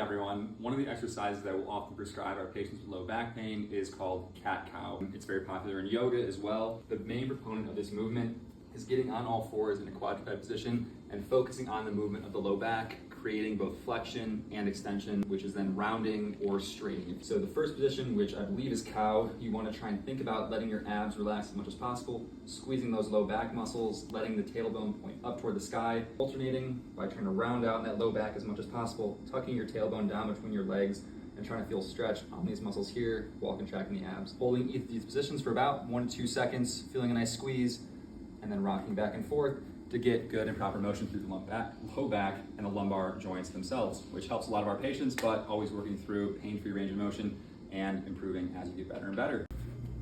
everyone. One of the exercises that we'll often prescribe our patients with low back pain is called cat-cow. It's very popular in yoga as well. The main proponent of this movement is getting on all fours in a quadruped position and focusing on the movement of the low back, creating both flexion and extension, which is then rounding or straightening. So the first position, which I believe is cow, you want to try and think about letting your abs relax as much as possible, squeezing those low back muscles, letting the tailbone point up toward the sky, alternating by trying to round out in that low back as much as possible, tucking your tailbone down between your legs, and trying to feel stretch on these muscles here while contracting the abs. Holding each of these positions for about 1 to 2 seconds, feeling a nice squeeze, and then rocking back and forth to get good and proper motion through the low back and the lumbar joints themselves, which helps a lot of our patients, but always working through pain-free range of motion and improving as you get better and better.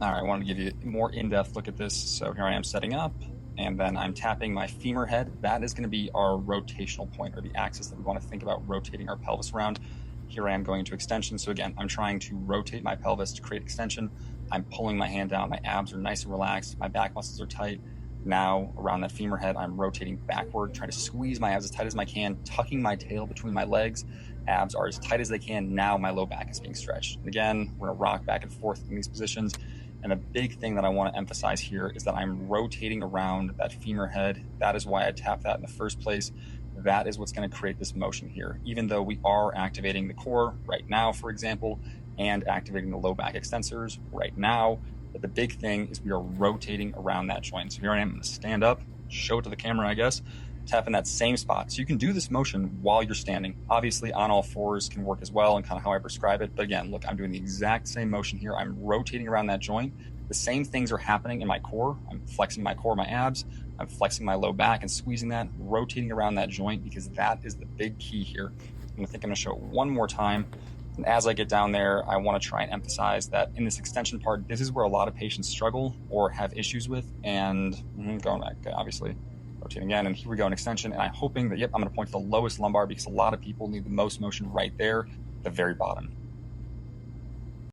All right, I wanted to give you a more in-depth look at this. So here I am setting up, and then I'm tapping my femur head. That is going to be our rotational point, or the axis that we want to think about rotating our pelvis around. Here I am going into extension. So again, I'm trying to rotate my pelvis to create extension. I'm pulling my hand down. My abs are nice and relaxed. My back muscles are tight. Now, around that femur head, I'm rotating backward, trying to squeeze my abs as tight as I can, tucking my tail between my legs. Abs are as tight as they can. Now my low back is being stretched. And again, we're gonna rock back and forth in these positions. And the big thing that I want to emphasize here is that I'm rotating around that femur head. That is why I tap that in the first place. That is what's going to create this motion here. Even though we are activating the core right now, for example, and activating the low back extensors right now, but the big thing is we are rotating around that joint. So here I am going to stand up, show it to the camera, I guess, tap in that same spot. So you can do this motion while you're standing. Obviously, on all fours can work as well, and kind of how I prescribe it. But again, look, I'm doing the exact same motion here. I'm rotating around that joint. The same things are happening in my core. I'm flexing my core, my abs. I'm flexing my low back and squeezing that, rotating around that joint, because that is the big key here. I think I'm going to show it one more time. And as I get down there, I want to try and emphasize that in this extension part, this is where a lot of patients struggle or have issues with. And going back, obviously, rotating again, and here we go in extension. And I'm hoping that, I'm going to point to the lowest lumbar, because a lot of people need the most motion right there, at the very bottom.